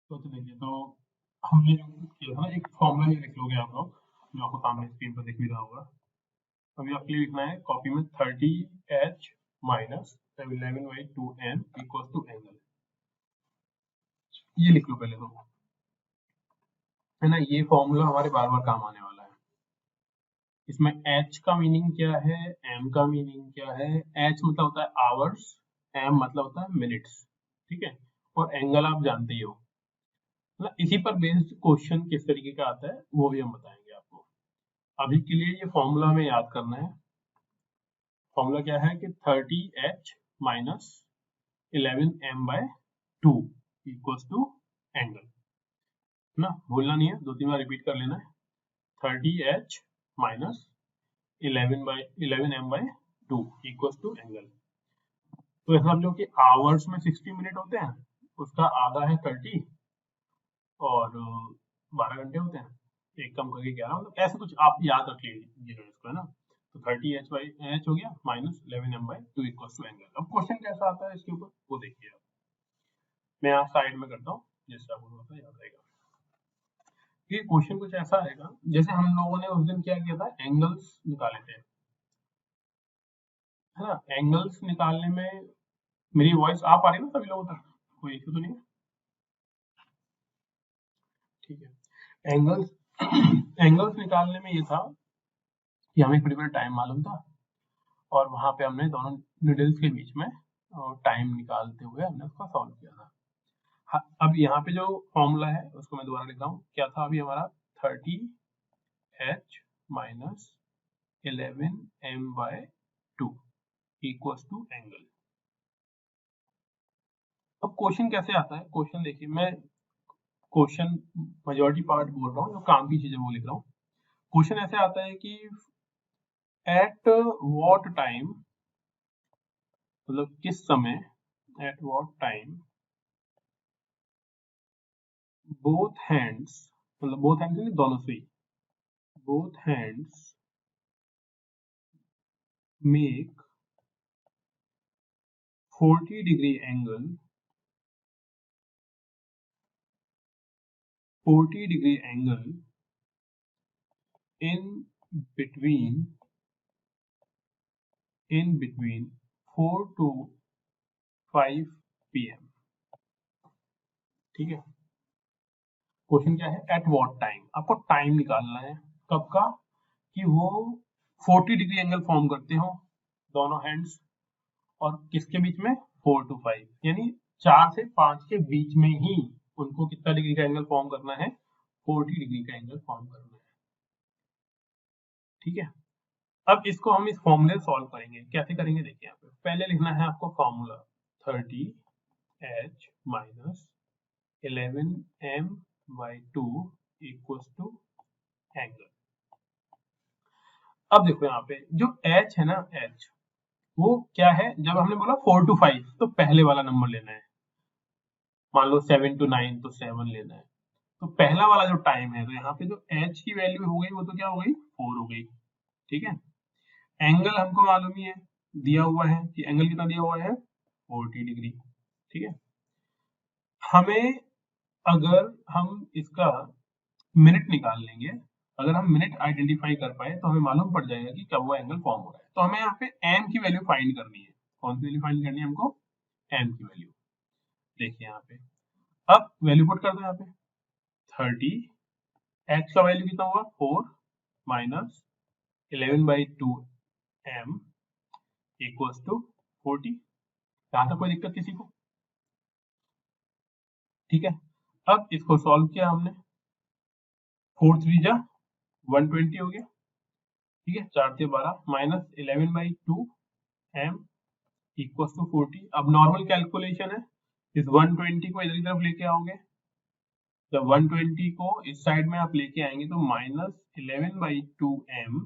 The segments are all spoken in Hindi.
तो देखिए, तो हमने जो किया था ना, एक फॉर्मूला ये लिख लोगे आप लोग, जो आपको सामने स्क्रीन पर दिख भी रहा होगा। अभी आपके लिए लिखना है कॉपी में 30h minus 11/2m equal to angle. ये लिख लो पहले तो, है ना। ये फॉर्मूला हमारे बार बार काम आने वाला है। इसमें h का मीनिंग क्या है, m का मीनिंग क्या है। h मतलब होता है आवर्स, m मतलब होता है मिनट्स, ठीक है। और एंगल आप जानते ही हो, मतलब इसी पर बेस्ड क्वेश्चन किस तरीके का आता है वो भी हम बताएंगे आपको। अभी के लिए ये फॉर्मूला हमें याद करना है। फॉर्मूला क्या है कि 30h minus 11m/2 equals to angle, है ना। भूलना नहीं है, 2-3 बार रिपीट कर लेना है। 30h minus 11m/2 equals to angle. तो ऐसा समझो कि आवर्स में 60 मिनट होते हैं, उसका आधा है 30 और 12 घंटे होते हैं, एक कम करके 11, मतलब ऐसे कुछ आप याद रख लीजिएगा इसको, है ना। तो 30h हो गया minus 11m/2 equals to angle. अब क्वेश्चन कैसा आता है इसके ऊपर वो देखिए आप। मैं यहाँ साइड में करता हूँ जिससे आपको थोड़ा सा याद रहेगा। ये क्वेश्चन कुछ ऐसा आएगा, जैसे हम लोगों ने उस दिन क्या किया था, एंगल्स निकाले थे, है ना। एंगल्स निकालने में मेरी वॉइस आ पा रही है ना सभी लोगों तक, कोई इशू तो नहीं है? ठीक है। एंगल्स एंगल्स निकालने में ये था कि हमें एक पर्टिकुलर टाइम मालूम था, और वहां पे हमने दोनों निडल्स के बीच में टाइम निकालते हुए हमने उसको सॉल्व किया था। हाँ, अब यहाँ पे जो फॉर्मूला है उसको मैं दोबारा लिख रहा हूँ। क्या था अभी हमारा, 30h minus 11m/2 equals to angle. अब क्वेश्चन कैसे आता है, क्वेश्चन देखिए, मैं क्वेश्चन मेजॉरिटी पार्ट बोल रहा हूँ, जो काम की चीजें वो लिख रहा हूँ। क्वेश्चन ऐसे आता है कि एट व्हाट टाइम, मतलब किस समय, at what time both hands, मतलब बोथ हैंड्स नहीं, दोनों से ही, both hands make 40 degree angle, 40 degree angle in between 4 to 5 PM। ठीक है। क्वेश्चन क्या है, एट व्हाट टाइम, आपको टाइम निकालना है कब का, कि वो 40 डिग्री एंगल फॉर्म करते हो दोनों हैंड्स, और किसके बीच में, 4 to 5, यानी 4 से 5 के बीच में ही उनको कितना डिग्री का एंगल फॉर्म करना है, 40 डिग्री का एंगल फॉर्म करना है। ठीक है। अब इसको हम इस फॉर्मूले सॉल्व करेंगे। कैसे करेंगे देखिए, यहाँ पे पहले लिखना है आपको formula 30h minus 11m/2 equals to angle. अब देखो यहाँ पे जो h है ना, h वो क्या है, जब हमने बोला 4 to 5 तो पहले वाला नंबर लेना है। मान लो 7 to 9 तो 7 लेना है। तो पहला वाला जो टाइम है, तो यहाँ पे जो h की वैल्यू हो गई वो तो क्या हो गई, 4 हो गई। ठीक है। एंगल हमको मालूम ही है, दिया हुआ है कि एंगल कितना दिया हुआ है, 40 डिग्री। ठीक है। हमें, अगर हम इसका मिनट निकाल लेंगे, अगर हम मिनट आइडेंटिफाई कर पाए तो हमें मालूम पड़ जाएगा कि कब वो एंगल फॉर्म हो रहा है। तो हमें यहाँ पे एम की वैल्यू फाइंड करनी है। कौन सी वैल्यू फाइंड करनी है हमको, एम की वैल्यू। देखिए यहाँ पे, अब वैल्यू पुट कर दो यहाँ पे, 30, एक्स का वैल्यू कितना हुआ, 4 माइनस 11/2 एम इक्वल्स टू 40। यहाँ तक कोई दिक्कत किसी को? ठीक है। अब इसको सॉल्व किया हमने, 4 3 जा 120 हो गया। ठीक है, 4 से 12 माइनस 11/2 एम इक्वल्स टू 40। अब नॉर्मल कैलकुलेशन है, इस 120 को इधर की तरफ लेके आओगे, जब 120 को इस साइड में आप लेके आएंगे तो minus 11/2 M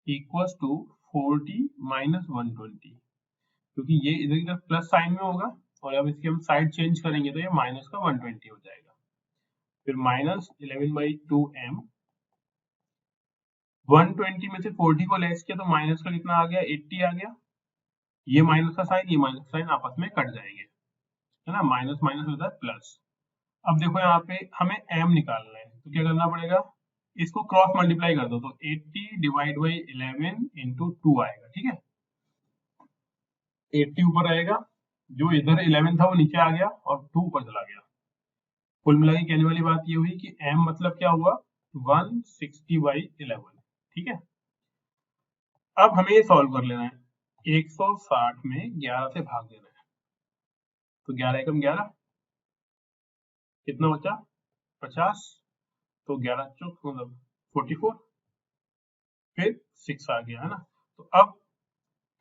equals to 40 minus 120, क्योंकि ये इधर की तरफ प्लस साइन में होगा, और अब इसकी हम साइड चेंज करेंगे तो ये माइनस का 120 हो जाएगा। फिर माइनस 11/2 एम, 120 में से 40 को लेस किया तो माइनस का कितना आ गया, 80 आ गया। ये माइनस का साइन, ये माइनस का साइन आपस में कट जाएंगे, है ना, माइनस माइनस होता है प्लस। अब देखो यहाँ पे हमें m निकालना है, तो क्या करना पड़ेगा, इसको क्रॉस मल्टीप्लाई कर दो, तो 80 डिवाइड बाई 11 इंटू 2 आएगा। ठीक है, 80 ऊपर रहेगा, जो इधर 11 था वो नीचे आ गया और 2 ऊपर चला गया। कुल मिला के कहने वाली बात ये हुई कि m मतलब क्या हुआ, 160 बाई 11। ठीक है, अब हमें ये सॉल्व कर लेना है। 160 में 11 से भाग देना है, तो 11 एकम 11, कितना बचा, 50, तो 11 चौक मतलब 44, फिर 6 आ गया है ना। तो अब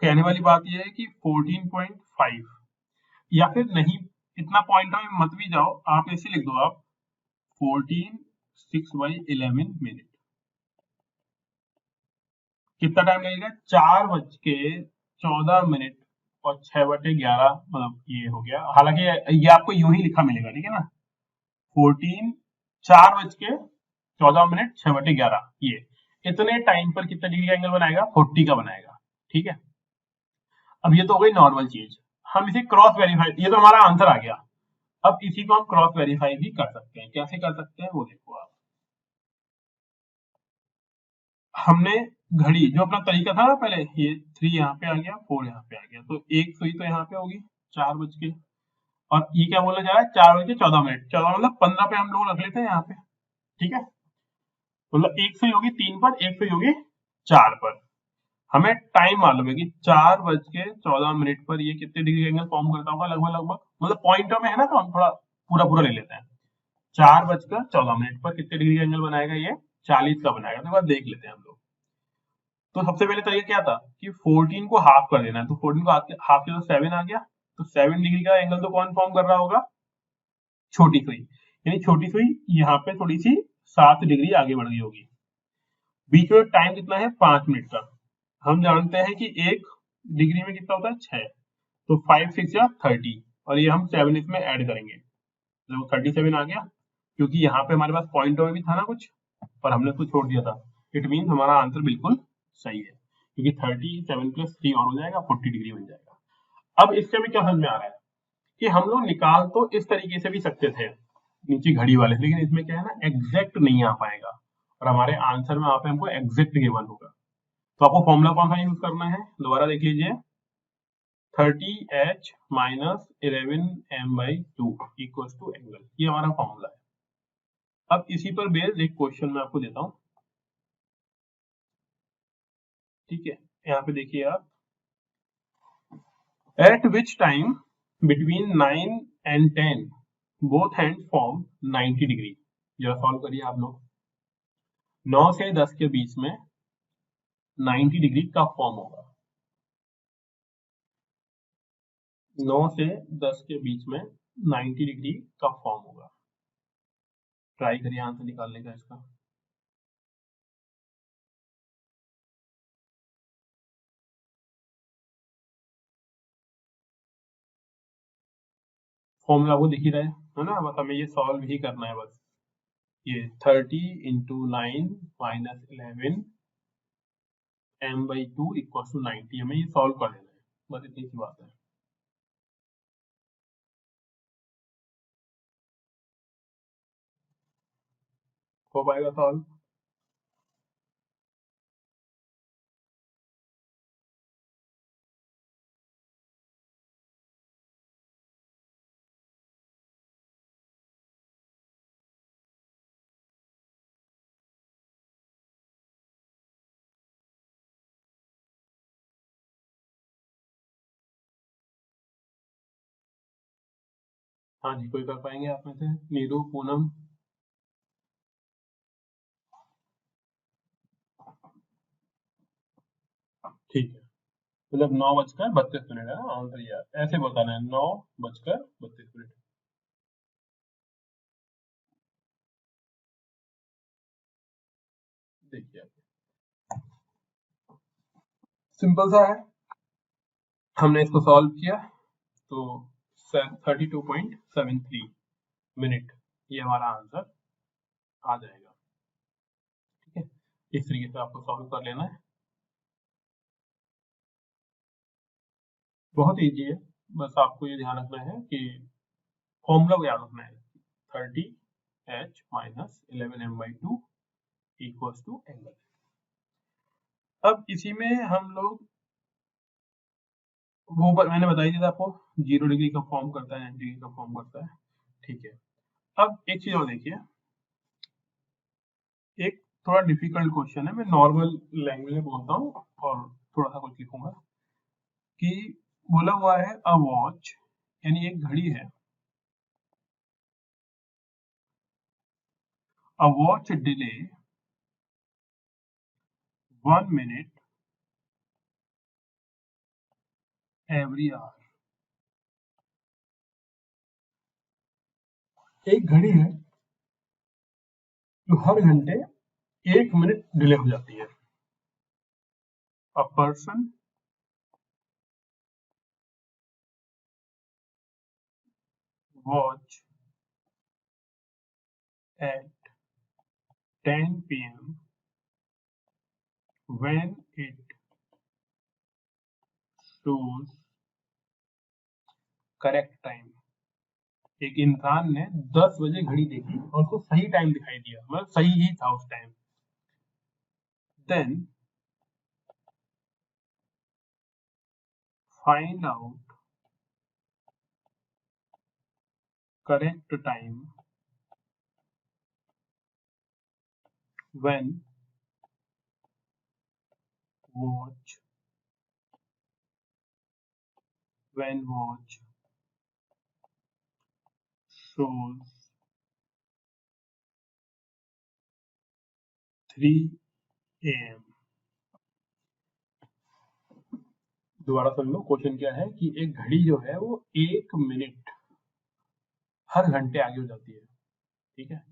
कहने वाली बात यह है कि 14.5, या फिर नहीं, इतना पॉइंट में मत भी जाओ, आप ऐसे लिख दो, आप 14 6 बाई 11 मिनट। कितना टाइम लगेगा, 4:14 और 6/11, मतलब ये हो गया। हालांकि ये आपको यूं ही लिखा मिलेगा, ठीक है ना, 14 4:14 6/11, ये इतने टाइम पर कितना डिग्री का एंगल बनाएगा, 40 का बनाएगा। ठीक है, अब ये तो हो गई नॉर्मल चीज, हम इसे क्रॉस वेरीफाई, ये तो हमारा आंसर आ गया। अब इसी को हम क्रॉस वेरीफाई भी कर सकते हैं। कैसे कर सकते हैं वो देखो आप, हमने घड़ी जो अपना तरीका था ना पहले, ये 3 यहाँ पे आ गया, 4 यहाँ पे आ गया, तो एक सुई तो यहाँ पे होगी 4 बज के, और ये क्या बोलना चाह रहा है, 4:14, 14 मतलब 15 पे हम लोग रख लेते हैं यहाँ पे। ठीक है, मतलब एक सुई होगी 3 पर, एक सुई होगी 4 पर। हमें टाइम मालूम है कि 4:14 पर ये कितने डिग्री एंगल फॉर्म करता होगा, लगभग लगभग, मतलब पॉइंटों में है ना, तो हम थोड़ा पूरा पूरा ले लेते हैं। 4:14 पर कितने डिग्री का एंगल बनाएगा, ये 40 का बनाएगा। तो एक बार देख लेते हैं हम लोग। तो सबसे पहले तरीका क्या था कि 14 को हाफ कर देना है, तो 14 को हाफ किया तो 7 आ गया, तो 7 डिग्री का एंगल तो कौन फॉर्म कर रहा होगा, छोटी सुई, यानी छोटी सुई यहाँ पे थोड़ी सी 7 डिग्री आगे बढ़ गई होगी। बीच में टाइम कितना है, 5 मिनट का। हम जानते हैं कि 1 डिग्री में कितना होता है, 6, तो 5 6 या 30, और ये हम 7 इसमें ऐड करेंगे, तो 37 आ गया, क्योंकि यहाँ पे हमारे पास पॉइंट में भी था ना कुछ, पर हमने उसको छोड़ दिया था। इट मीन हमारा आंसर बिल्कुल सही है, क्योंकि 37 प्लस 3 और हो जाएगा, 40 डिग्री बन जाएगा। अब इससे भी क्या समझ में आ रहा है कि हम लोग निकाल तो इस तरीके से भी सकते थे नीचे घड़ी वाले, लेकिन इसमें क्या है ना, एग्जैक्ट नहीं आ पाएगा, और हमारे आंसर में यहाँ पे हमको एग्जैक्ट गिवन होगा। तो आपको फॉर्मूला कौन सा यूज करना है, दोबारा देख लीजिए, 30h minus 11m/2 equal to angle, ये हमारा फॉर्मूला है। अब इसी पर बेस्ड एक क्वेश्चन मैं आपको देता हूँ। ठीक है, यहाँ पे देखिए आप, eight which time between 9 and 10 both hand form 90 degree. जरा सॉल्व करिए आप लोग। 9 से 10 के बीच में 90 डिग्री कब फॉर्म होगा, 9 से 10 के बीच में 90 डिग्री कब फॉर्म होगा, ट्राई करिए आंसर निकालने का इसका। फॉर्मूला वो दिख ही रहा है ना, बस हमें ये सॉल्व ही करना है बस। ये 30 into 9 minus 11m/2 equal to 90, हमें ये सॉल्व कर लेना है, बस इतनी सी बात है। हो पाएगा सॉल्व, हाँ जी, कोई कर पाएंगे आप में से, नीरू, पूनम? ठीक है, मतलब 9:32 है ना आंसर, यार ऐसे बताना है, 9:32। देखिए सिंपल सा है, हमने इसको सॉल्व किया, तो 32.73 मिनट, ये हमारा आंसर आ जाएगा। ठीक है, इस तरीके से आपको सॉल्व कर लेना है, बहुत इजी है। बस आपको ये ध्यान रखना है कि फॉर्मूला को याद रखना है, 30h minus 11m/2 equals to angle. अब इसी में हम लोग वो मैंने बताई थी आपको 0 डिग्री का फॉर्म करता है, 90 डिग्री का फॉर्म करता है। ठीक है, अब एक चीज और देखिए, एक थोड़ा डिफिकल्ट क्वेश्चन है, मैं नॉर्मल लैंग्वेज में बोलता हूँ और थोड़ा सा कुछ लिखूंगा कि बोला हुआ है अ वॉच, यानी एक घड़ी है, a watch delay 1 minute every hour। एक घड़ी है जो हर घंटे 1 मिनट डिले हो जाती है। A person watch at 10 p.m. when it shows correct time। एक इंसान ने 10 बजे घड़ी देखी और उसको सही टाइम दिखाई दिया, मतलब सही ही था उस time. Then find out correct time when watch shows 3 AM। दोबारा सुन लो, क्वेश्चन क्या है कि एक घड़ी जो है वो 1 मिनट हर घंटे आगे हो जाती है। ठीक है,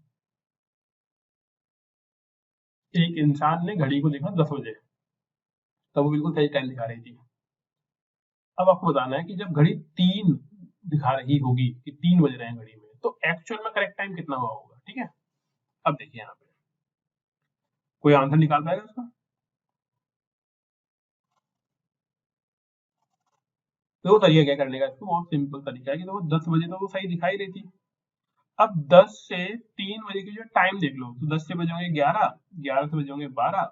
एक इंसान ने घड़ी को देखा 10 बजे, तब वो बिल्कुल सही टाइम दिखा रही थी। अब आपको बताना है कि जब घड़ी 3 दिखा रही होगी कि 3 बज रहे हैं घड़ी में, तो एक्चुअल में करेक्ट टाइम कितना हुआ होगा। ठीक है, अब देखिए यहाँ पे कोई आंसर निकाल पाएगा उसका? तो वो तरीका क्या करने का, इसको बहुत सिंपल तरीका है कि देखो 10 बजे तो वो सही दिखाई रही थी। अब 10 से 3 बजे की जो टाइम देख लो, तो 10 से बजे होंगे 11, 11 से बजे होंगे 12,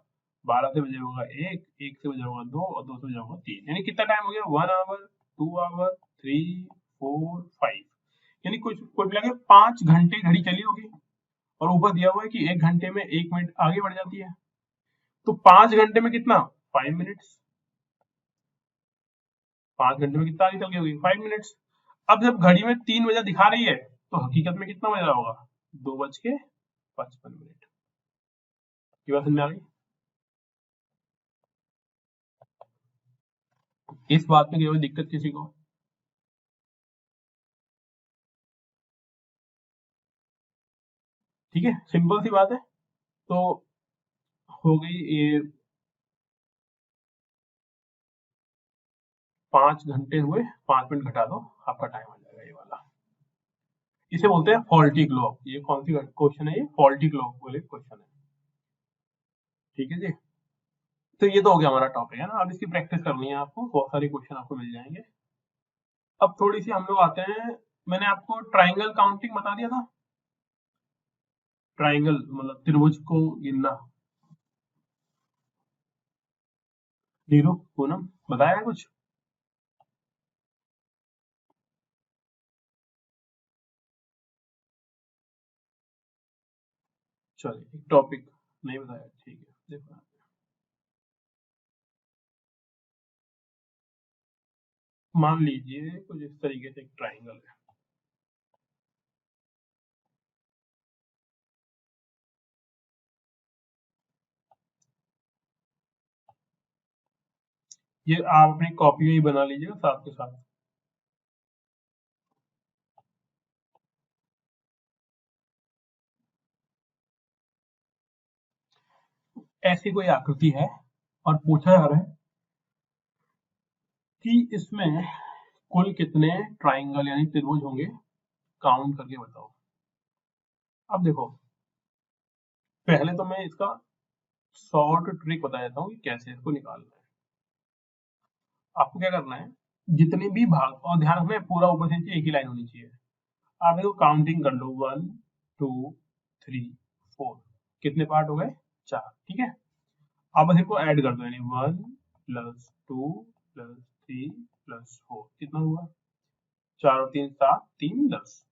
12 से बजे होगा 1, 1 से बजे होगा 2 और 2 से बजे होगा 3। यानी कितना टाइम हो गया? 1 आवर, 2 आवर, 3, 4, 5, यानी कुछ कुल मिला के 5 घंटे घड़ी चली होगी। और ऊपर दिया हुआ है कि 1 घंटे में 1 मिनट आगे बढ़ जाती है, तो 5 घंटे में कितना? 5 मिनट्स। 5 घंटे में कितना आगे चल गई होगी? 5 मिनट्स। अब जब घड़ी में 3 बजे दिखा रही है, तो हकीकत में कितना बज रहा होगा? 2:55। की बात समझ में आ गई? इस बात में कोई दिक्कत किसी को? ठीक है, सिंपल सी बात है। तो हो गई ये 5 घंटे हुए, 5 मिनट घटा दो, आपका टाइम आ जाएगा ये वाला। इसे बोलते हैं फॉल्टी क्लॉक। ये कौन सी क्वेश्चन है? ये फॉल्टी क्लॉक वाले क्वेश्चन है। ठीक है जी, तो ये तो हो गया हमारा टॉपिक है ना। अब इसकी प्रैक्टिस करनी है आपको, बहुत सारे क्वेश्चन आपको मिल जाएंगे। अब थोड़ी सी हम लोग आते हैं, मैंने आपको ट्राइंगल काउंटिंग बता दिया था। ट्राइंगल मतलब त्रिभुज को गिनना। नीरू, पूनम, बताया है कुछ? चलिए, एक टॉपिक नहीं बताया, ठीक है। देखो, मान लीजिए कुछ इस तरीके से एक ट्राइंगल है। ये आप अपनी कॉपी में ही बना लीजिएगा साथ के साथ। ऐसी कोई आकृति है और पूछा जा रहा है कि इसमें कुल कितने ट्राइंगल यानी त्रिभुज होंगे, काउंट करके बताओ। अब देखो, पहले तो मैं इसका शॉर्ट ट्रिक बता देता हूँ कि कैसे इसको निकालना है। आपको क्या करना है, जितने भी भाग, और ध्यान रखना है पूरा ऊपर से नीचे एक ही लाइन होनी चाहिए। आप इसको काउंटिंग कर लो, 1 2 3 4, कितने पार्ट हो गए? 4, ठीक है। आप बस इनको ऐड कर दो, यानी 1 प्लस 2 प्लस 3 प्लस 4, कितना हुआ? 4 और 3 7, 3 10।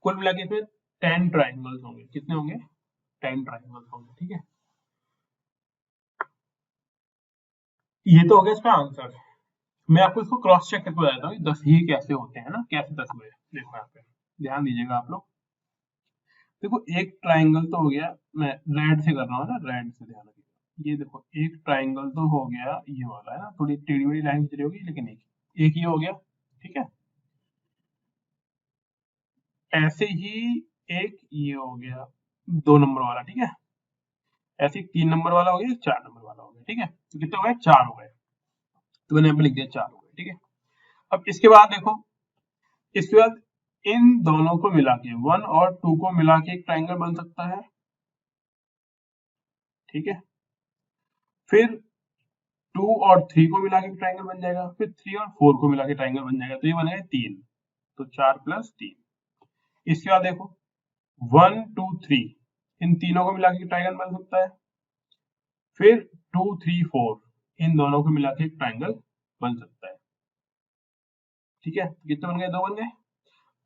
कुल मिला के इसमें 10 ट्राइंगल्स होंगे। कितने होंगे? 10 ट्राइंगल्स होंगे, ठीक है। ये तो हो गया इसका आंसर। मैं आपको इसको क्रॉस चेक करके बताता हूँ 10 ही कैसे होते हैं ना, कैसे 10 हुए। देखो यहाँ पे ध्यान दीजिएगा आप लोग। देखो एक ट्राइंगल तो हो गया, मैं रेड से कर रहा हूँ ना, रेड से ध्यान रखिएगा। ये देखो एक ट्राइंगल तो हो गया, ये वाला है ना, थोड़ी टेढ़ी मेढ़ी लाइन खींच रही होगी, लेकिन एक ही हो गया, ठीक है। ऐसे ही एक ये हो गया 2 नंबर वाला, ठीक है। ऐसे ही 3 नंबर वाला हो गया, 4 नंबर वाला हो गया, ठीक है। तो कितने हो गए? 4 हो गए। तो मैंने यहाँ पे लिख दिया 4 हो गए, ठीक है। अब इसके बाद देखो, इसके बाद इन दोनों को मिला के 1 और 2 को मिला के एक ट्राइंगल बन सकता है, ठीक है। फिर 2 और 3 को मिला के ट्राइंगल बन जाएगा, फिर 3 और 4 को मिला के ट्राइंगल बन जाएगा, तो ये बनेगा 3। तो 4 प्लस 3। इसके बाद देखो 1 2 3, इन तीनों को मिला के ट्राइंगल बन सकता है। फिर 2 3 4, इन दोनों को मिला के एक ट्राइंगल बन सकता है, ठीक है। कितने बन गए? 2 बन गए।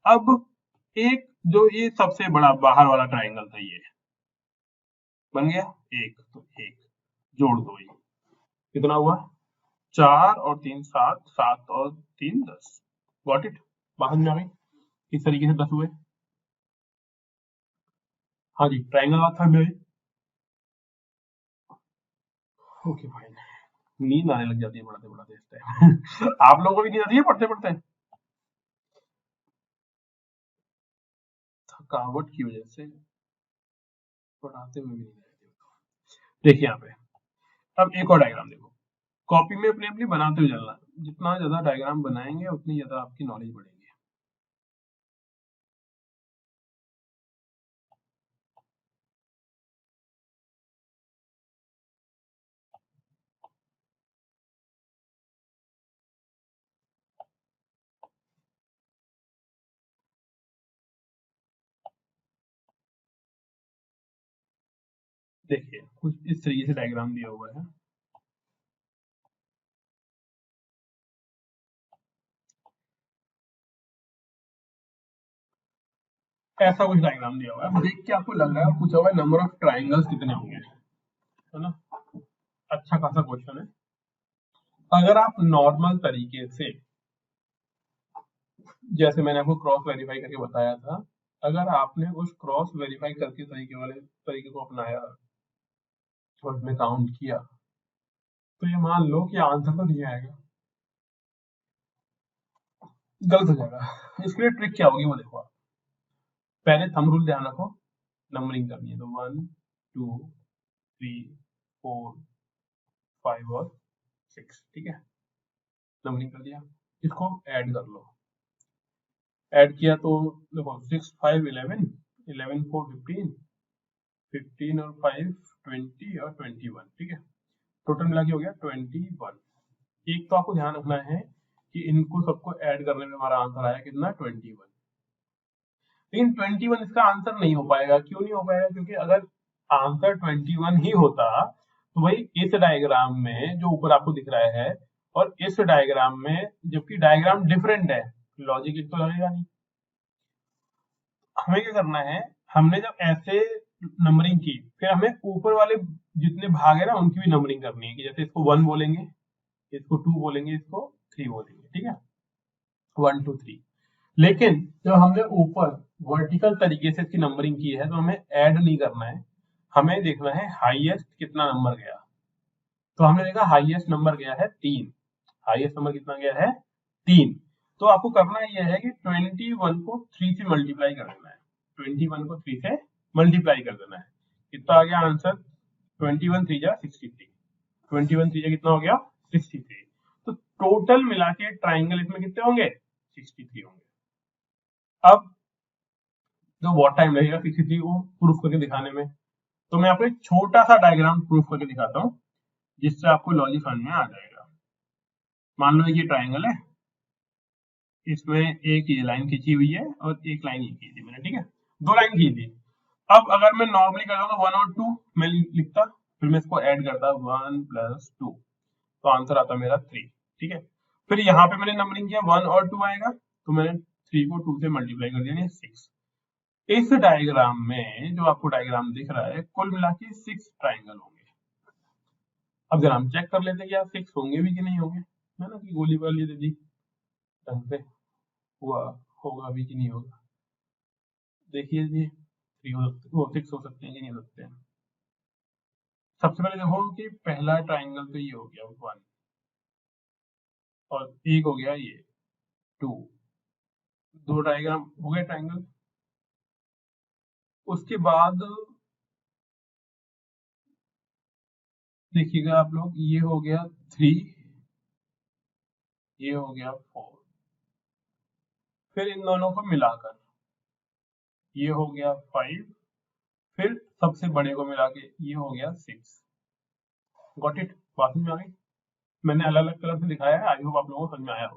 अब एक जो ये सबसे बड़ा बाहर वाला ट्राइंगल था, ये बन गया एक, तो एक जोड़ दो, ये कितना हुआ? 4 और 3 7, 7 और 3 10। Got it? बाहर में आ गई। इस तरीके से 10 हुए। हाँ जी, ट्राइंगल बात था मेरे। Okay fine. नींद आने लग जाती है पढ़ते पढ़ते इस टाइम। आप लोगों को भी नींद आती है पढ़ते पढ़ते? थकावट की वजह से पढ़ाते हुए भी नींद आती है। देखिए यहाँ पे अब एक और डायग्राम देखो। कॉपी में अपने अपनी बनाते हुए चलना, जितना ज्यादा डायग्राम बनाएंगे उतनी ज्यादा आपकी नॉलेज बढ़ेगी। देखिए कुछ इस तरीके से डायग्राम दिया हुआ है। ऐसा कुछ डायग्राम दिया हुआ है, देख के आपको लग रहा है, पूछा हुआ है नंबर ऑफ ट्राइंगल्स कितने होंगे, है ना। अच्छा खासा क्वेश्चन है। अगर आप नॉर्मल तरीके से, जैसे मैंने आपको क्रॉस वेरीफाई करके बताया था, अगर आपने उस क्रॉस वेरीफाई करके तरीके वाले तरीके को अपनाया और उसमें काउंट किया, तो ये मान लो कि आंसर तो नहीं आएगा, गलत हो जाएगा। इसके लिए ट्रिक क्या होगी वो देखो आप। पहले थंब रूल ध्यान रखो, नंबरिंग करनी है तो 1 2 3 4 5 और 6, ठीक है। नंबरिंग कर दिया, इसको ऐड कर लो। ऐड किया तो देखो 6 5 11, 11 4 15, 15 और 5 20 और 21, ठीक है। टोटल मिला के हो गया 21। एक तो आपको ध्यान रखना है कि इनको सबको ऐड करने में हमारा आंसर आया कितना? 21। लेकिन 21 इसका आंसर नहीं हो पाएगा। क्यों नहीं हो पाएगा? क्योंकि अगर आंसर 21 ही होता तो वही इस डायग्राम में जो ऊपर आपको दिख रहा है और इस डायग्राम में, जबकि डायग्राम डिफरेंट है, लॉजिक एक तो लगेगा नहीं। हमें क्या करना है, हमने जब ऐसे नंबरिंग की, फिर हमें ऊपर वाले जितने भाग है ना उनकी भी नंबरिंग करनी है, कि जैसे इसको 1 बोलेंगे, इसको 2 बोलेंगे, इसको 3 बोलेंगे, ठीक है। 1 2 3। लेकिन जब हमने ऊपर वर्टिकल तरीके से इसकी नंबरिंग की है तो हमें ऐड नहीं करना है, हमें देखना है हाईएस्ट कितना नंबर गया। तो हमने देखा हाईएस्ट नंबर गया है 3। हाईएस्ट नंबर कितना गया है? 3। तो आपको करना यह है कि 21 को 3 से मल्टीप्लाई कर देना है। 21 को 3 से मल्टीप्लाई कर देना है। कितना आ गया आंसर? 21 3 जा 63। 21 3 जा कितना हो गया? 63। तो टोटल मिला के ट्राइंगल इसमें कितने होंगे? 63 होंगे। अब जो बहुत टाइम लगेगा 63 को प्रूफ करके दिखाने में, तो मैं आपको एक छोटा सा डायग्राम प्रूफ करके दिखाता हूँ, जिससे आपको लॉजिक समझ में आ जाएगा। मान लो ये ट्राइंगल है, इसमें एक ये लाइन खींची हुई है और एक लाइन ये खींची मैंने, ठीक है, दो लाइन खींची। अब अगर मैं नॉर्मली करता तो 1 और 2 मैं लिखता, फिर मैं इसको ऐड करता 1 + 2, तो आंसर आता मेरा 3, ठीक है। फिर यहाँ पे मैंने नंबरिंग किया 1 और 2 आएगा, तो मैंने 3 को 2 से मल्टीप्लाई कर दिया, 6। इस डायग्राम में जो आपको डायग्राम दिख रहा है कुल मिला के 6 ट्राइंगल होंगे। अब जरा हम चेक कर लेते हैं कि यार 6 होंगे भी कि नहीं होंगे, है ना, कि गोली वाली दे दी ढंग से हुआ होगा भी कि नहीं होगा। देखिए जी 3 हो सकते, वो 6 हो सकते हैं कि नहीं हो सकते हैं। सबसे पहले देखो कि पहला ट्राइंगल तो ये हो गया 1 और एक हो गया ये 2, दो डायग्राम हो गए ट्राइंगल। उसके बाद देखिएगा आप लोग, ये हो गया 3, ये हो गया 4, फिर इन दोनों को मिलाकर ये हो गया 5, फिर सबसे बड़े को मिला के ये हो गया 6। गॉट इट, बात में आ गई। मैंने अलग अलग कलर से दिखाया है, आई होप आप लोगों को समझ में आया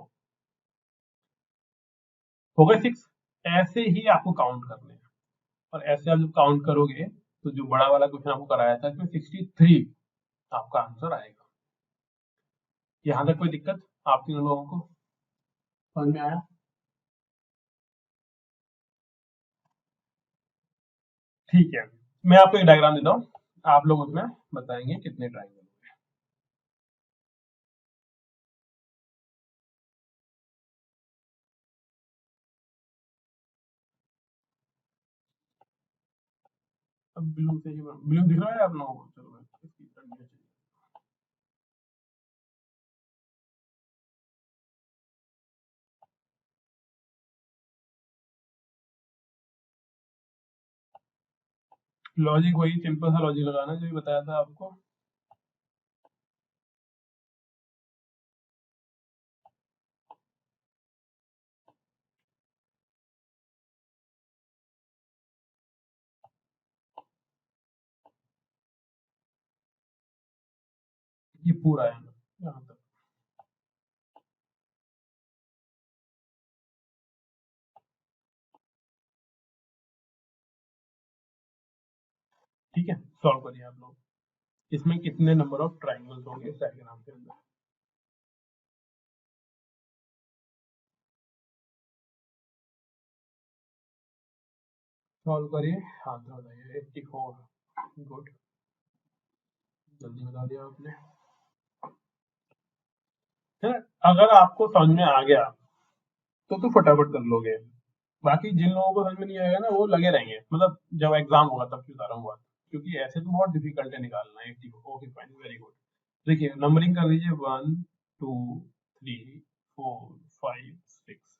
हो गए 6। ऐसे ही आपको काउंट करने हैं, और ऐसे आप जब काउंट करोगे तो जो बड़ा वाला क्वेश्चन आपको कराया था इसमें 63 आपका आंसर आएगा। यहाँ तक कोई दिक्कत आप तीनों लोगों को समझ में आया? ठीक है, मैं आपको एक डायग्राम देता हूँ, आप लोग उसमें बताएंगे कितने ट्राइंगल। अब ब्लू से ही ब्लू दिख रहा है आप लोगों को? चलो मैं इसकी कंडीशन चाहिए। लॉजिक वही सिंपल सा लॉजिक लगाना जो भी बताया था आपको। ये पूरा है ना यहाँ तक। ठीक है, सॉल्व करिए आप लोग। इसमें कितने नंबर ऑफ ट्राइंगल्स होंगे इस डायग्राम के अंदर? सॉल्व करिए, आंसर बताइए। 84, गुड, जल्दी बता दिया आपने। है, अगर आपको समझ में आ गया तो फटाफट कर लोगे। बाकी जिन लोगों को समझ में नहीं आएगा ना वो लगे रहेंगे, मतलब जब एग्जाम होगा तब की बता रहा हूँ बात, क्योंकि ऐसे तो बहुत डिफिकल्ट है निकालना। 84, ओके फाइन, वेरी गुड। देखिए नंबरिंग कर लीजिए 1 2 3 4 5 6।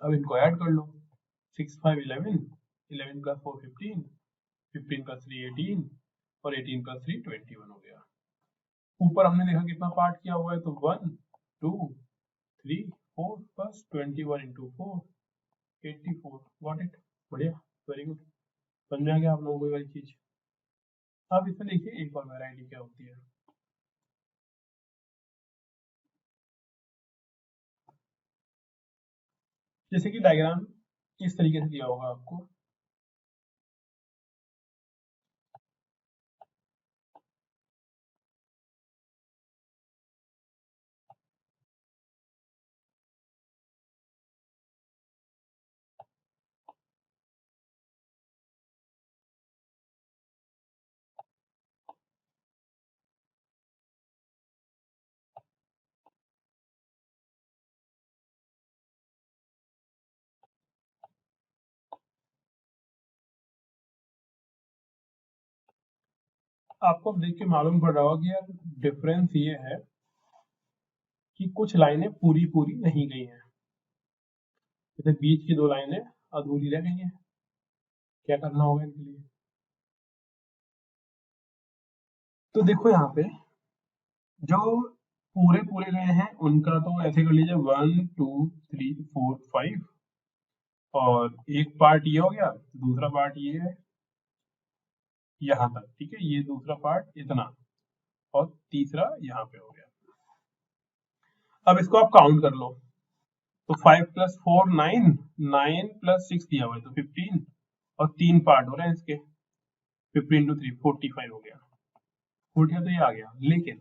अब इनको ऐड कर लो, 6 5 11, 11 + 4 15, 15 + 3 18, और 18 + 3 21 हो गया। ऊपर हमने देखा कितना पार्ट किया हुआ है, तो 1 2 3 4 + 21 × 4, 84। गॉट इट, बढ़िया, वेरी गुड। समझ में आ गया आप लोगों को ये वाली चीज। अब इसमें देखिए एक और वैरायटी क्या होती है। जैसे कि डायग्राम इस तरीके से दिया होगा आपको, आपको देख के मालूम पड़ रहा होगा कि यार डिफरेंस ये है कि कुछ लाइनें पूरी पूरी नहीं गई हैं, जैसे बीच की दो लाइनें अधूरी रह गई हैं। क्या करना होगा इनके लिए? तो देखो यहाँ पे जो पूरे पूरे गए हैं उनका तो ऐसे कर लीजिए 1 2 3 4 5, और एक पार्ट ये हो गया, दूसरा पार्ट ये है यहाँ तक, ठीक है, ये दूसरा पार्ट इतना, और तीसरा यहाँ पे हो गया। अब इसको आप काउंट कर लो, तो 5 + 4 9, 9 + 6 दिया हुआ है तो 15, और 3 पार्ट हो रहे हैं इसके, 15 × 3 45 हो गया, 40 तो ये आ गया। लेकिन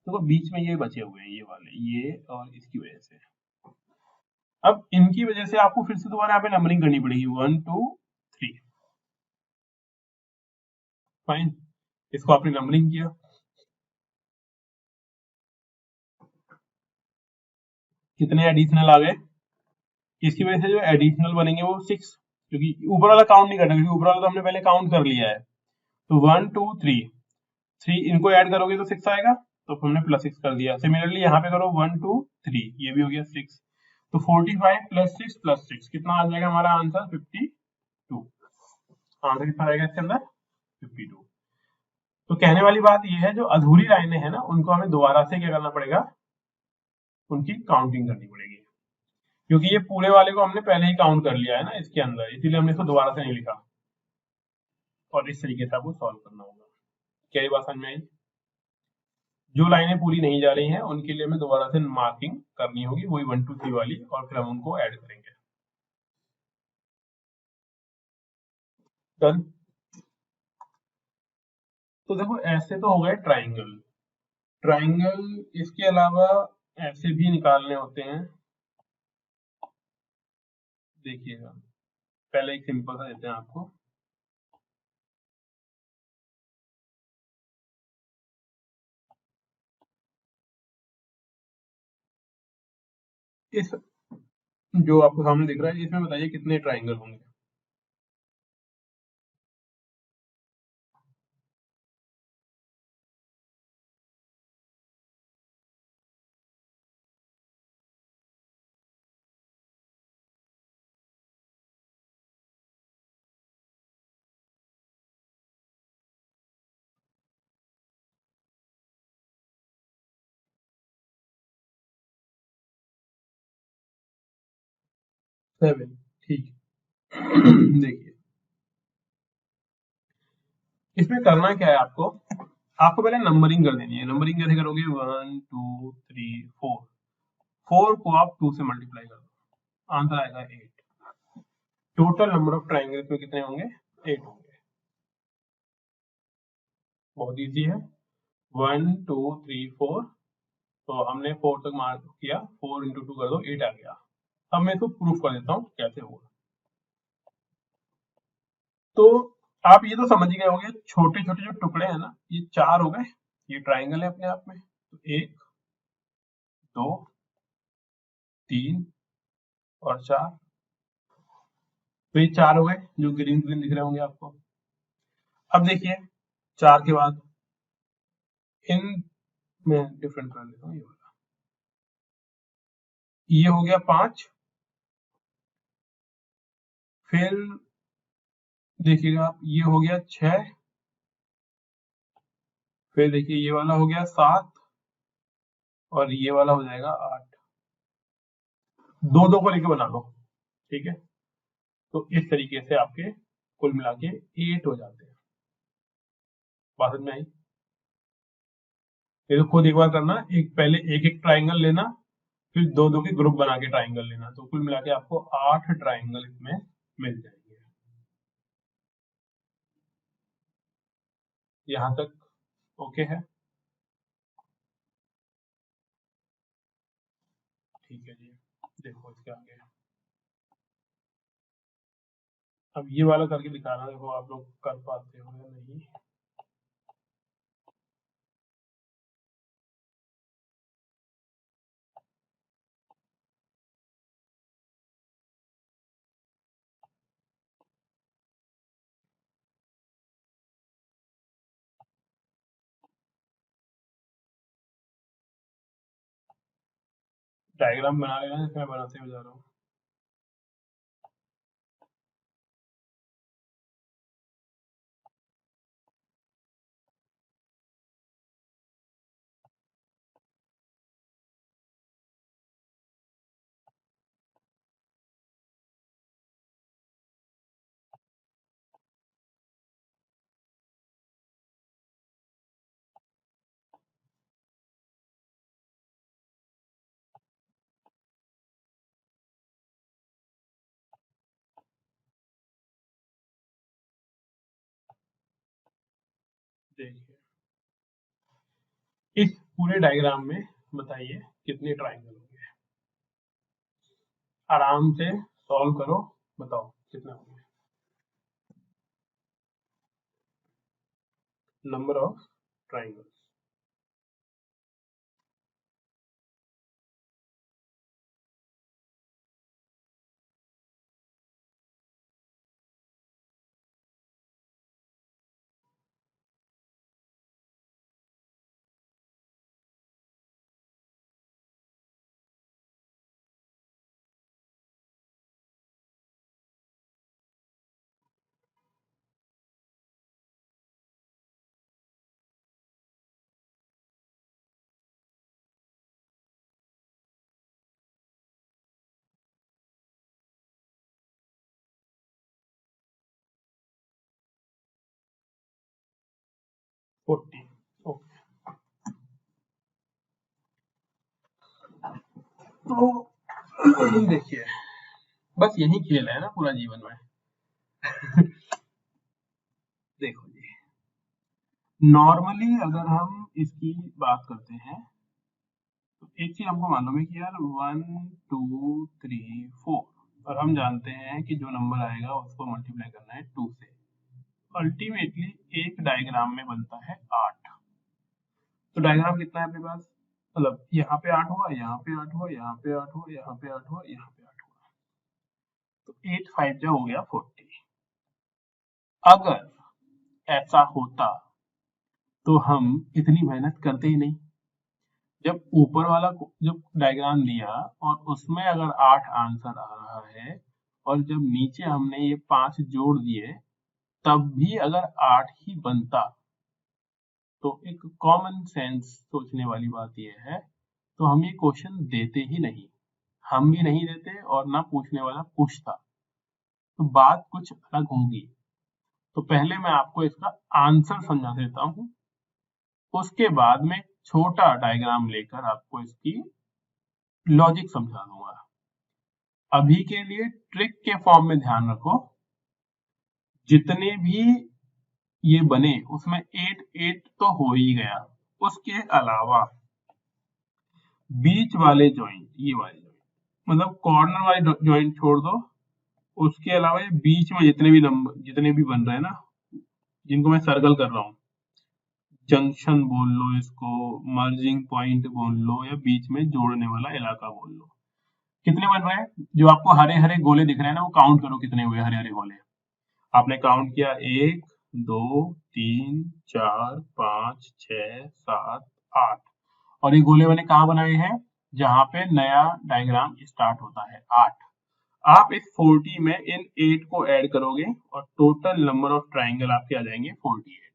तो बीच में ये बचे हुए हैं, ये वाले, ये और इसकी वजह से, अब इनकी वजह से आपको फिर से दोबारा यहाँ पे नंबरिंग करनी पड़ेगी, 1 2 3, फाइन। इसको आपने नंबरिंग किया, कितने एडिशनल आ गए, इसकी वजह से जो एडिशनल बनेंगे वो 6, क्योंकि ऊपर वाला काउंट नहीं करना, क्योंकि ऊपर वाला तो हमने पहले काउंट कर लिया है। तो 1 2 3, 3 इनको ऐड करोगे तो 6 आएगा, तो हमने +6 कर दिया। सिमिलरली यहाँ पे करो 1 2 3, ये भी हो गया 6, तो 45 + 6 + 6 कितना आ जाएगा हमारा आंसर, 52। आंसर कितना आएगा इसके अंदर, 52। तो कहने वाली बात ये है, जो अधूरी लाइनें हैं ना, उनको हमें दोबारा से क्या करना पड़ेगा, उनकी काउंटिंग करनी पड़ेगी, क्योंकि ये पूरे वाले को हमने पहले ही काउंट कर लिया है ना इसके अंदर, इसीलिए हमने इसको दोबारा से नहीं लिखा। और इस तरीके से आपको सॉल्व करना होगा। क्या ये बात समझ में आई? जो लाइनें पूरी नहीं जा रही हैं उनके लिए हमें दोबारा से मार्किंग करनी होगी, वही 1 2 3 वाली, और फिर हम उनको ऐड करेंगे। डन। तो देखो ऐसे तो हो गए ट्राइंगल। ट्राइंगल इसके अलावा ऐसे भी निकालने होते हैं, देखिएगा। पहले एक सिंपल सा देते हैं आपको, इस जो आपको सामने दिख रहा है इसमें बताइए कितने ट्राइंगल होंगे। 7, ठीक है। देखिए इसमें करना क्या है आपको, आपको पहले नंबरिंग कर देनी है। नंबरिंग कैसे करोगे, 1 2 3 4, 4 को आप 2 से मल्टीप्लाई कर दो, आंसर आएगा 8। टोटल नंबर ऑफ ट्राइंगल्स में कितने होंगे, 8 होंगे। बहुत इजी है, 1 2 3 4, तो हमने 4 तक मार्क किया, 4 × 2 कर दो, 8 आ गया। अब मैं इसको प्रूफ कर देता हूँ कैसे होगा। तो आप ये तो समझ ही गए होंगे, छोटे छोटे जो टुकड़े हैं ना, ये 4 हो गए, ये ट्राइंगल है अपने आप में, तो 1 2 3 और 4, तो ये 4 हो गए जो ग्रीन ग्रीन दिख रहे होंगे आपको। अब देखिए 4 के बाद इन, मैं डिफरेंट कर लेता हूँ, ये वाला, ये हो गया 5, फिर देखिएगा आप, ये हो गया 6, फिर देखिए ये वाला हो गया 7, और ये वाला हो जाएगा 8। दो दो को लेके बना लो, ठीक है। तो इस तरीके से आपके कुल मिला के 8 हो जाते हैं। बात समझ में आई? ये तो खुद एक बार करना, एक पहले एक एक ट्राइंगल लेना, फिर दो दो के ग्रुप बना के ट्राइंगल लेना, तो कुल मिला के आपको 8 ट्राइंगल इसमें मिल जाएंगे। यहाँ तक ओके है? ठीक है जी, देखो इसके आगे अब ये वाला करके दिखाना, देखो आप लोग कर पाते हो या नहीं। डायग्राम बना लेना, जैसे मैं बनाते हुए जा रहा हूँ। देखिए इस पूरे डायग्राम में बताइए कितने ट्राइंगल होंगे, आराम से सॉल्व करो, बताओ कितने होंगे। Number of triangles, forty. Okay, तो देखिए बस यही खेल है ना पूरा जीवन में। देखो जी, नॉर्मली अगर हम इसकी बात करते हैं तो एक चीज हमको मालूम है कि यार 1 2 3 4 और हम जानते हैं कि जो नंबर आएगा उसको मल्टीप्लाई करना है 2 से। अल्टीमेटली एक डायग्राम में बनता है 8। तो डायग्राम कितना है अपने पास, मतलब यहाँ पे 8 हुआ, यहाँ पे 8 हुआ, यहाँ पे 8 हुआ, यहाँ पे 8 हुआ, यहाँ पे 8 हुआ, तो 8 5 जो हो गया 40। अगर ऐसा होता तो हम इतनी मेहनत करते ही नहीं। जब ऊपर वाला जब डायग्राम दिया और उसमें अगर 8 आंसर आ रहा है और जब नीचे हमने ये 5 जोड़ दिए तब भी अगर 8 ही बनता तो एक कॉमन सेंस सोचने वाली बात यह है तो हम ये क्वेश्चन देते ही नहीं, हम भी नहीं देते और ना पूछने वाला पूछता, तो बात कुछ अलग होगी। तो पहले मैं आपको इसका आंसर समझा देता हूँ, उसके बाद में छोटा डायग्राम लेकर आपको इसकी लॉजिक समझा दूंगा। अभी के लिए ट्रिक के फॉर्म में ध्यान रखो, जितने भी ये बने उसमें 8 8 तो हो ही गया, उसके अलावा बीच वाले जॉइंट, ये वाले जॉइंट मतलब कॉर्नर वाले जॉइंट छोड़ दो, उसके अलावा ये बीच में जितने भी नंबर जितने भी बन रहे हैं ना, जिनको मैं सर्कल कर रहा हूँ, जंक्शन बोल लो इसको, मर्जिंग पॉइंट बोल लो या बीच में जोड़ने वाला इलाका बोल लो, कितने बन रहे हैं? जो आपको हरे हरे गोले दिख रहे हैं ना, वो काउंट करो कितने हुए हरे हरे गोले। आपने काउंट किया 1 2 3 4 5 6 7 8, और ये गोले मैंने कहाँ बनाए हैं? जहां पे नया डायग्राम स्टार्ट होता है 8। आप इस 40 में इन 8 को ऐड करोगे और टोटल नंबर ऑफ ट्राइंगल आपके आ जाएंगे 48।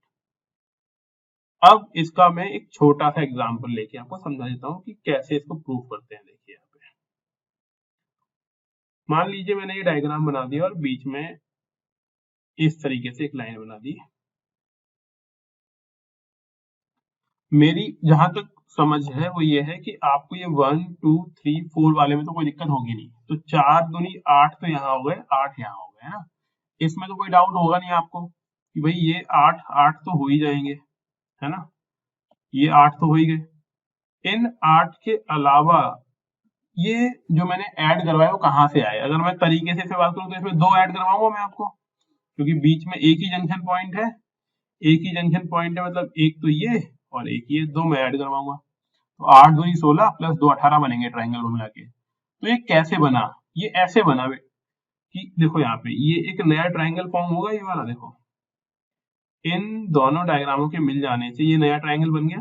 अब इसका मैं एक छोटा सा एग्जांपल लेके आपको समझा देता हूँ कि कैसे इसको प्रूव करते हैं। देखिए यहाँ पे मान लीजिए मैंने ये डायग्राम बना दिया और बीच में इस तरीके से एक लाइन बना दी। मेरी जहां तक समझ है वो ये है कि आपको ये 1 2 3 4 वाले में तो कोई दिक्कत होगी नहीं, तो 4 दूनी 8 तो यहाँ हो गए, 8 यहाँ हो गए, है ना। इसमें तो कोई डाउट होगा नहीं आपको कि भाई ये 8 8 तो हो ही जाएंगे, है ना, ये 8 तो हो ही गए। इन 8 के अलावा ये जो मैंने ऐड करवाया वो कहाँ से आए? अगर मैं तरीके से बात करूँ तो इसमें 2 ऐड करवाऊंगा मैं आपको, क्योंकि बीच में एक ही जंक्शन पॉइंट है, एक ही जंक्शन पॉइंट है, मतलब एक तो ये और एक ये, 2 मैं ऐड करवाऊंगा, तो 8 दूनी 16 प्लस 2 18 बनेंगे ट्राइंगल को मिला के। तो ये कैसे बना? ये ऐसे बना कि देखो यहाँ पे ये एक नया ट्राइंगल फॉर्म होगा, ये वाला देखो, इन दोनों डायग्रामों के मिल जाने से ये नया ट्राइंगल बन गया।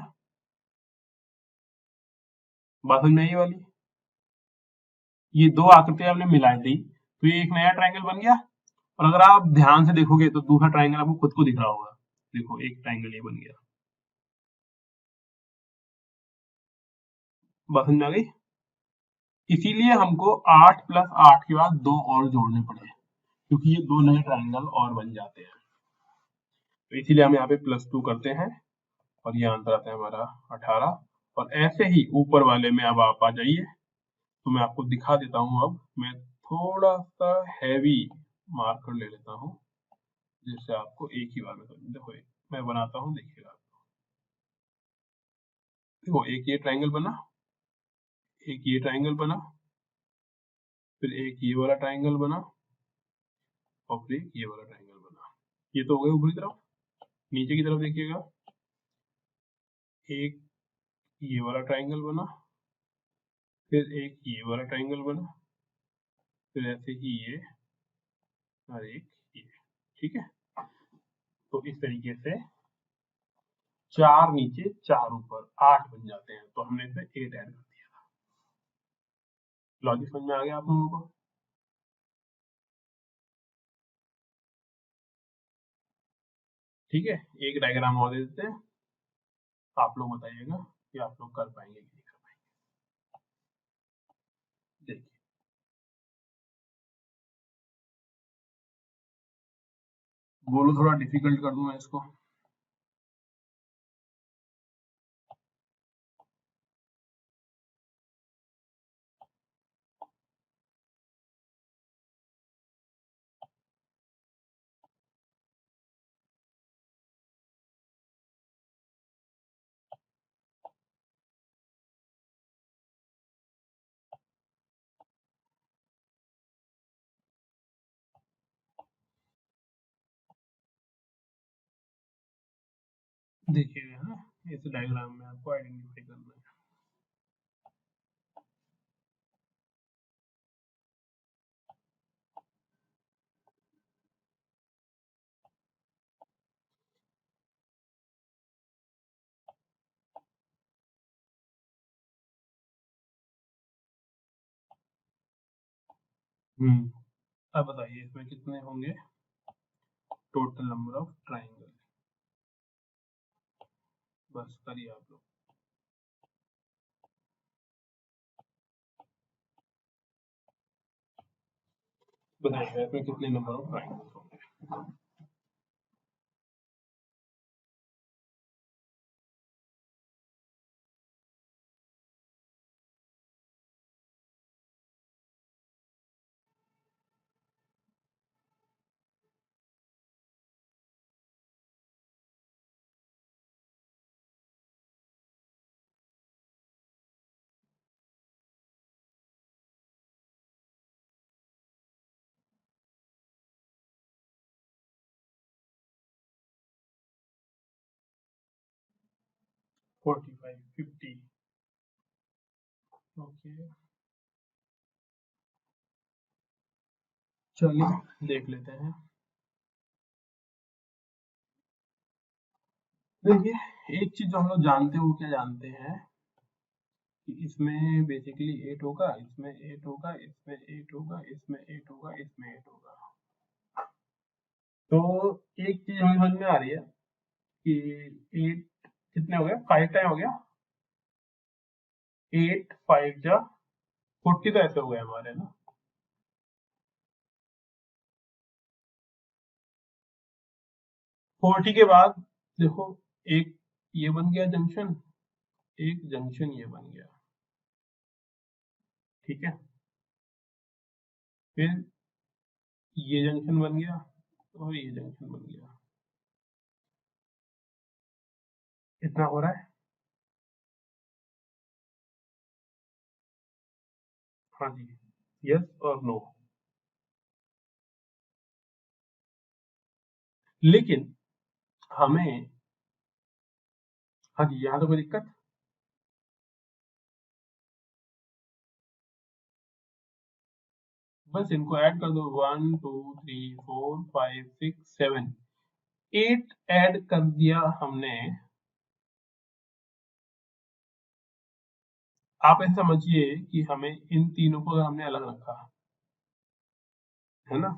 बात समझ में आई ये वाली? ये दो आकृतियां हमने मिला दी तो ये एक नया ट्राइंगल बन गया। और अगर आप ध्यान से देखोगे तो दूसरा ट्राइंगल आपको खुद को दिख रहा होगा, देखो एक ट्राइंगल ये बन गया। बात समझ में आ गई? इसीलिए हमको 8 प्लस 8 के बाद 2 और जोड़ने पड़े, क्योंकि ये 2 नए ट्राइंगल और बन जाते हैं। तो इसीलिए हम यहाँ पे +2 करते हैं और ये आंसर आता है हमारा 18। और ऐसे ही ऊपर वाले में अब आप आ जाइए, तो मैं आपको दिखा देता हूँ। अब मैं थोड़ा सा हैवी मार्कर ले लेता हूँ जिससे आपको एक ही बार में देखो, मैं बनाता हूँ, देखिएगा। देखो एक ये ट्रायंगल बना, एक ये ट्रायंगल बना, फिर एक ये वाला ट्रायंगल बना, और फिर ये वाला ट्रायंगल बना। ये तो हो गया ऊपरी तरफ। नीचे की तरफ देखिएगा, एक ये वाला ट्रायंगल बना, फिर एक ये वाला ट्रायंगल बना, फिर ऐसे ही ये और एक ये। ठीक है, तो इस तरीके से 4 नीचे 4 ऊपर 8 बन जाते हैं। तो हमने इसमें 8 ऐड कर दिया था। लॉजिक समझ में आ गया आप लोगों को? ठीक है, एक डायग्राम और दे देते हैं, आप लोग बताइएगा कि आप लोग कर पाएंगे कि नहीं कर पाएंगे। देखिए, बोलो थोड़ा डिफिकल्ट कर दूं मैं इसको। देखिएगा ना, इस डायग्राम में आपको आइडेंटिफाई करना है। अब बताइए इसमें कितने होंगे टोटल नंबर ऑफ ट्राइंगल। बस करिए आप लोग। बताइएगा इसमें कितने नंबर ऑफ ट्राइंगल होंगे। 45, 50। ओके, चलिए देख लेते हैं। देखिए, एक चीज जो हम लोग जानते हैं वो क्या जानते हैं कि इसमें बेसिकली 8 होगा, इसमें 8 होगा, इसमें 8 होगा, इसमें 8 होगा, इसमें 8 होगा। तो एक चीज हमें समझ में आ रही है कि 8 कितने हो गए, 5 टाइम हो गया। 8 5 जा 40, तो ऐसे हो गए हमारे ना। 40 के बाद देखो, एक ये बन गया जंक्शन, एक जंक्शन ये बन गया। ठीक है, फिर ये जंक्शन बन गया और ये जंक्शन बन गया। इतना हो रहा है। हाँ जी, यस और नो। लेकिन हमें, हाँ जी, यहाँ तो कोई दिक्कत। बस इनको ऐड कर दो, 1 2 3 4 5 6 7 8 ऐड कर दिया हमने। आप ऐसे समझिए कि हमें इन तीनों को अगर हमने अलग रखा है ना,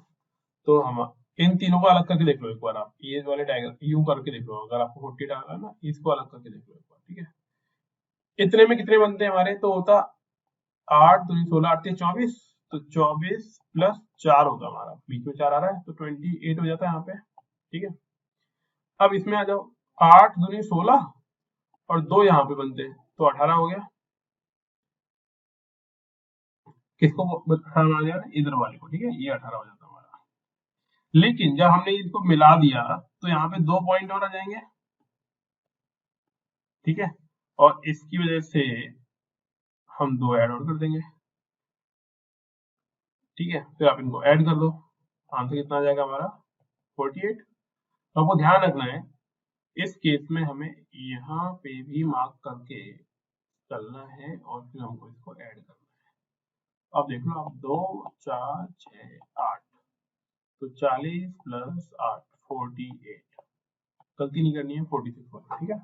तो हम इन तीनों को अलग करके देख लो एक बार। आप ये वाले डायग्राम यूं करके देख लो, अगर आपको 40 डालना है ना, इसको अलग करके देख लो एक बार। ठीक है, इतने में कितने बनते हैं हमारे, तो होता 8 दूनी 16, 8 3 24, तो 24 प्लस 4 होगा हमारा, बीच में 4 आ रहा है, तो 28 हो जाता है यहाँ पे। ठीक है, अब इसमें आ जाओ, 8 दूनी 16 और 2 यहाँ पे बनते हैं, तो 18 हो गया। किसको 18 मान लिया, इधर वाले को। ठीक है, ये 18 हो जाता है हमारा। लेकिन जब हमने इनको मिला दिया तो यहाँ पे 2 पॉइंट और आ जाएंगे, ठीक है, और इसकी वजह से हम 2 ऐड और कर देंगे, ठीक है, फिर आप इनको ऐड कर दो, आंसर कितना आ जाएगा हमारा 48। तो आपको ध्यान रखना है इस केस में हमें यहाँ पे भी मार्क करके चलना है और फिर हमको इसको ऐड करना है। अब देख लो, आप 2 4 6 8, तो 40 प्लस 8 48, गलती नहीं करनी है, 46 होना, ठीक है,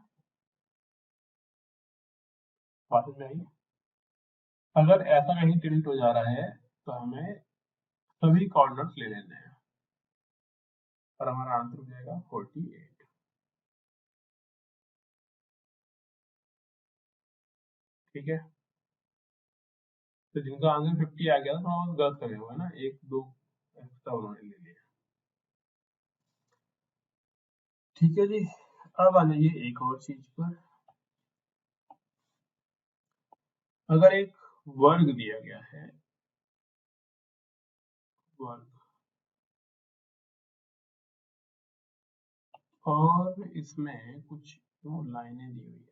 बात समझ में आई। अगर ऐसा कहीं टिल्ट हो जा रहा है तो हमें सभी कॉर्नर्स ले लेने हैं और हमारा आंसर हो जाएगा 48, ठीक है। तो जिनका आंसर 50 आ गया था थोड़ा बहुत गलत करे हुआ है ना, 1 2 एक्स्ट्रा उन्होंने ले लिया, ठीक है जी। अब आ जाइए एक और चीज पर, अगर एक वर्ग दिया गया है, वर्ग, और इसमें कुछ तो लाइनें दी हुई है,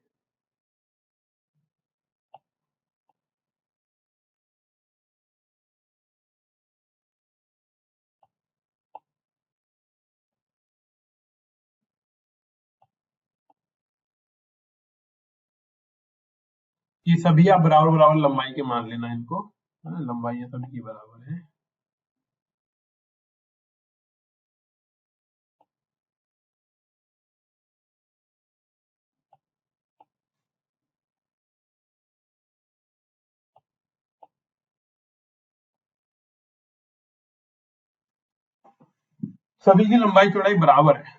ये सभी आप बराबर बराबर लंबाई के मान लेना इनको, है ना, लंबाई सभी की बराबर है। सभी की लंबाई चौड़ाई बराबर है,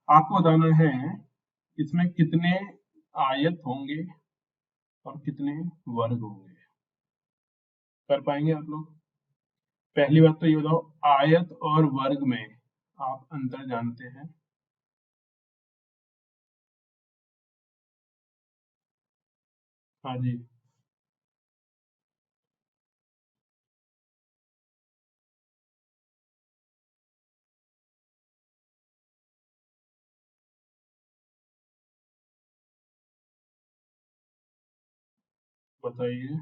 आपको बताना है इसमें कितने आयत होंगे और कितने वर्ग होंगे, कर पाएंगे आप लोग? पहली बात तो ये बताओ, आयत और वर्ग में आप अंतर जानते हैं? हाँ जी, बताइए।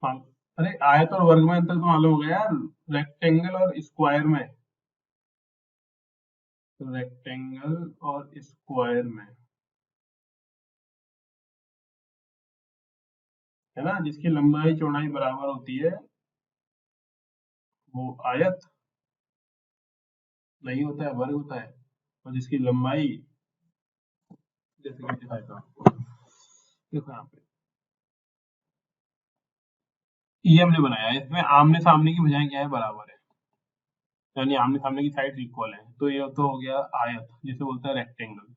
हाँ, अरे आयत और वर्ग में अंतर तो मालूम हो गया यार, रेक्टेंगल और स्क्वायर में, रेक्टेंगल और स्क्वायर में, है ना, जिसकी लंबाई चौड़ाई बराबर होती है वो आयत नहीं होता है, वर्ग होता है, और जिसकी लंबाई, जैसे कि दिखाया था आपको, देखो यहाँ पे ये हमने बनाया है, इसमें आमने सामने की बजाय क्या है, बराबर है, यानी आमने सामने की साइड इक्वल है, तो ये तो हो गया आयत, जिसे बोलते हैं रेक्टेंगल,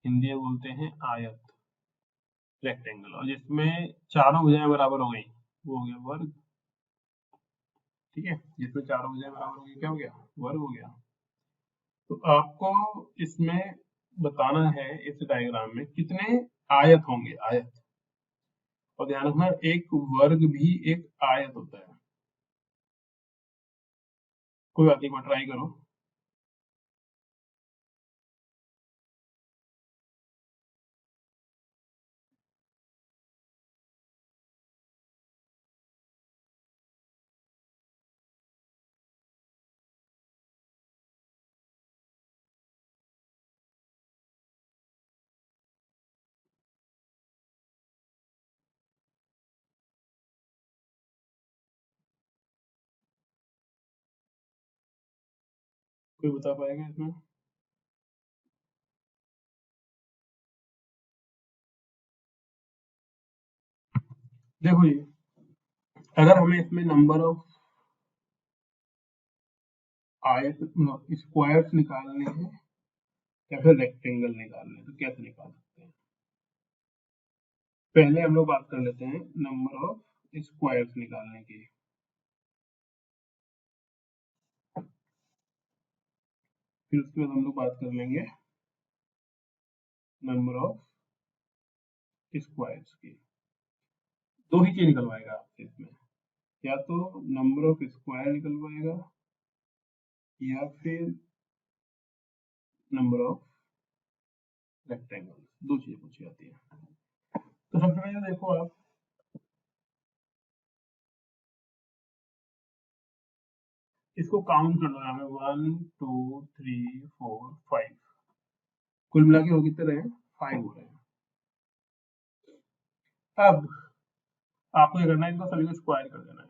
हिंदी में बोलते हैं आयत, रेक्टेंगल, और जिसमें चारों भुजाएं बराबर हो गई वो हो गया वर्ग, ठीक है, जिसमें चारों भुजाएं बराबर हो गई क्या हो गया, वर्ग हो गया। तो आपको इसमें बताना है इस डायग्राम में कितने आयत होंगे, आयत, और ध्यान रखना एक वर्ग भी एक आयत होता है, कोई बात नहीं, एक बार ट्राई करो। कोई बता पाएगा इसमें? देखो ये, अगर हमें इसमें नंबर ऑफ आयत स्क्वायर्स निकालने हैं या फिर रेक्टेंगल निकालने हैं, तो कैसे निकाल सकते हैं? पहले हम लोग बात कर लेते हैं नंबर ऑफ स्क्वायर्स निकालने की, फिर उसके बाद हम लोग बात कर लेंगे नंबर ऑफ स्क्वायर्स की। दो ही चीज निकलवाएगा आपसे इसमें, या तो नंबर ऑफ स्क्वायर निकलवाएगा या फिर नंबर ऑफ रेक्टेंगल, दो चीजें पूछी जाती है। तो सबसे पहले देखो आप, इसको काउंट कर लो हमें, 1 2 3 4 5, कुल मिला के हो कितने रहे हैं, 5 हो रहे हैं। अब आपको क्या करना है, इनको सभी को स्क्वायर कर देना है।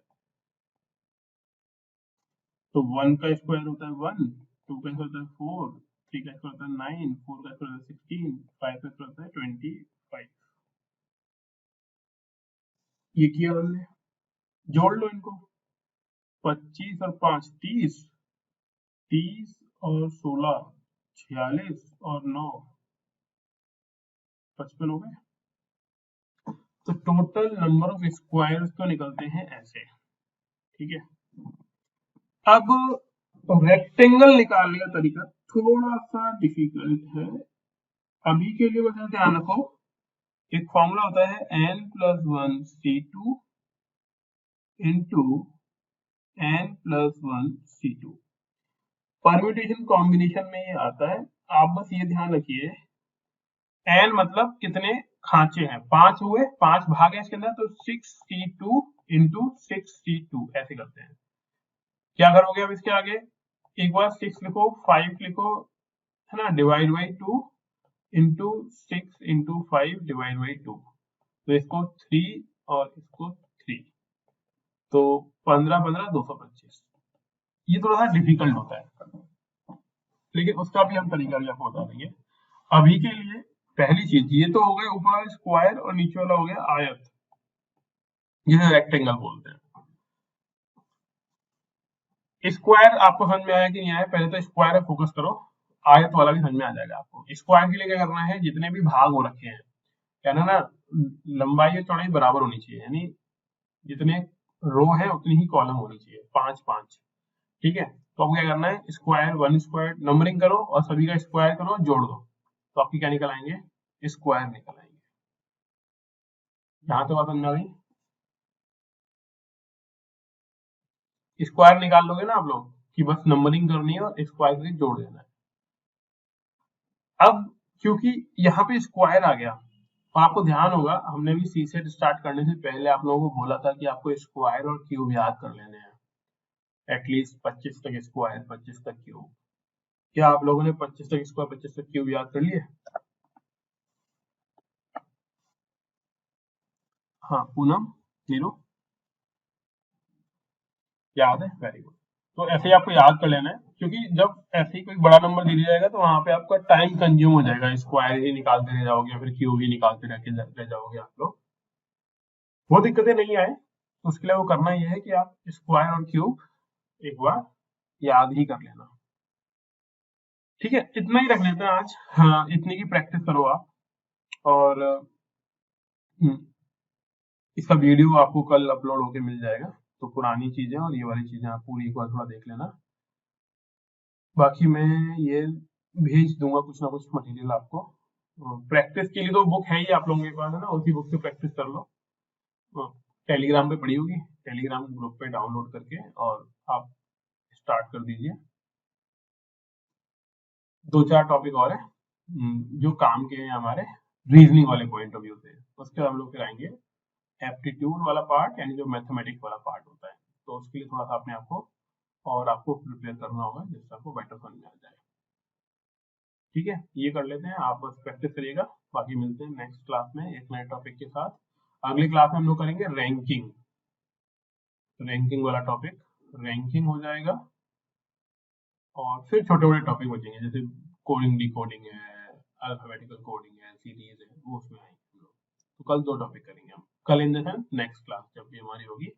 तो 1 का स्क्वायर होता है 1, 2 का स्क्वायर होता है 4, 3 का स्क्वायर होता है 9, 4 का स्क्वायर होता है 16, 5 का स्क्वायर होता है 25। ये किया हमने, जोड़ लो इनको, 25 और 5 30, 30 और 16 46 और 9 55 हो गए। तो टोटल नंबर ऑफ स्क्वायर्स तो निकलते हैं ऐसे, ठीक है। अब रेक्टेंगल निकालने का तरीका थोड़ा सा डिफिकल्ट है, अभी के लिए बस ध्यान रखो, एक फॉर्मूला होता है n+1 C2 into n+1 C2, permutation combination में ये आता है। आप बस ये ध्यान रखिए, n मतलब कितने खांचे हैं, 5 हुए, 5 भाग है इसके अंदर, तो 6C2 इंटू 6C2 ऐसे करते हैं। क्या करोगे अब इसके आगे, एक बार 6 लिखो, 5 लिखो, है ना, divide by 2 into 6 into 5 divide by 2, तो इसको 3 और इसको 3, तो 15 15 225। ये थोड़ा सा डिफिकल्ट होता है, लेकिन उसका भी हम तरीका भी आपको बता देंगे। अभी के लिए पहली चीज, ये तो हो गया ऊपर वाला स्क्वायर और नीचे वाला हो गया आयत, जिसे रेक्टेंगल बोलते हैं। स्क्वायर आपको समझ में आया कि नहीं आया, पहले तो स्क्वायर पे फोकस करो, आयत वाला भी समझ में आ जाएगा आपको। स्क्वायर के लिए क्या करना है, जितने भी भाग हो रखे हैं, कहना ना, लंबाई और चौड़ाई बराबर होनी चाहिए, यानी जितने रो है उतनी ही कॉलम होनी चाहिए, 5 5, ठीक है। तो आपको क्या करना है, स्क्वायर 1 स्क्वायर नंबरिंग करो और सभी का स्क्वायर करो, जोड़ दो, तो आपकी क्या निकल आएंगे, स्क्वायर निकल आएंगे। यहाँ तो बात समझ आ गई, स्क्वायर निकाल लोगे ना आप लोग, कि बस नंबरिंग करनी है और स्क्वायर करके जोड़ देना है। अब क्योंकि यहाँ पे स्क्वायर आ गया, और आपको ध्यान होगा हमने भी सी सेट स्टार्ट करने से पहले आप लोगों को बोला था कि आपको स्क्वायर और क्यूब याद कर लेने हैं, एटलीस्ट 25 तक स्क्वायर 25 तक क्यूब। क्या आप लोगों ने 25 तक स्क्वायर 25 तक क्यूब याद कर लिए? हाँ पूनम, नीरू, याद है, वेरी गुड। तो ऐसे ही आपको याद कर लेना है, क्योंकि जब ऐसे ही कोई बड़ा नंबर दे दिया जाएगा तो वहां पे आपका टाइम कंज्यूम हो जाएगा, स्क्वायर ही निकालते रह जाओगे या फिर क्यूब ही निकालते रह जाओगे आप लोग, वो दिक्कतें नहीं आए। उसके लिए वो करना ये है कि आप स्क्वायर और क्यूब एक बार याद ही कर लेना, ठीक है। इतना ही रख लेते हैं आज, हाँ इतनी की प्रैक्टिस करो आप। और इसका वीडियो आपको कल अपलोड होके मिल जाएगा, तो पुरानी चीजें और ये वाली चीजें आप पूरी एक बार थोड़ा देख लेना। बाकी मैं ये भेज दूंगा कुछ ना कुछ मटेरियल आपको, प्रैक्टिस के लिए तो बुक है ही आप लोगों के पास, है ना, उसी बुक से प्रैक्टिस कर लो। टेलीग्राम पे पड़ी होगी, टेलीग्राम ग्रुप पे डाउनलोड करके और आप स्टार्ट कर दीजिए। 2 4 टॉपिक और है जो काम के हैं हमारे, रीजनिंग वाले पॉइंट ऑफ व्यू से, उसके बाद हम लोग फिर आएंगे एप्टीट्यूड वाला पार्ट, यानी जो मैथमेटिक्स वाला पार्ट होता है, तो उसके लिए थोड़ा सा अपने आप को और आपको प्रिपेयर करना होगा, जिससे आपको बेटर समझ में आ जाए, ठीक है। ये कर लेते हैं, आप बस प्रैक्टिस करिएगा। बाकी मिलते हैं नेक्स्ट क्लास में एक नए टॉपिक के साथ। अगली क्लास में हम लोग करेंगे रैंकिंग, रैंकिंग वाला टॉपिक, रैंकिंग हो जाएगा, और फिर छोटे बड़े टॉपिक बचेंगे, जैसे कोडिंग डिकोडिंग है, अल्फाबेटिकल कोडिंग है, सीरीज है, वो उसमें आएंगे हम लोग। तो कल 2 टॉपिक करेंगे हम, कल in the sense next class जब भी हमारी होगी।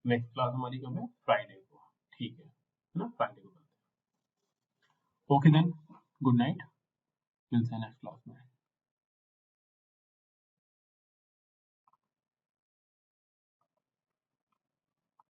नेक्स्ट क्लास हमारी कब है, फ्राइडे को, ठीक है ना, फ्राइडे को करते हैं। ओके देन, गुड नाइट, मिलते हैं नेक्स्ट क्लास में।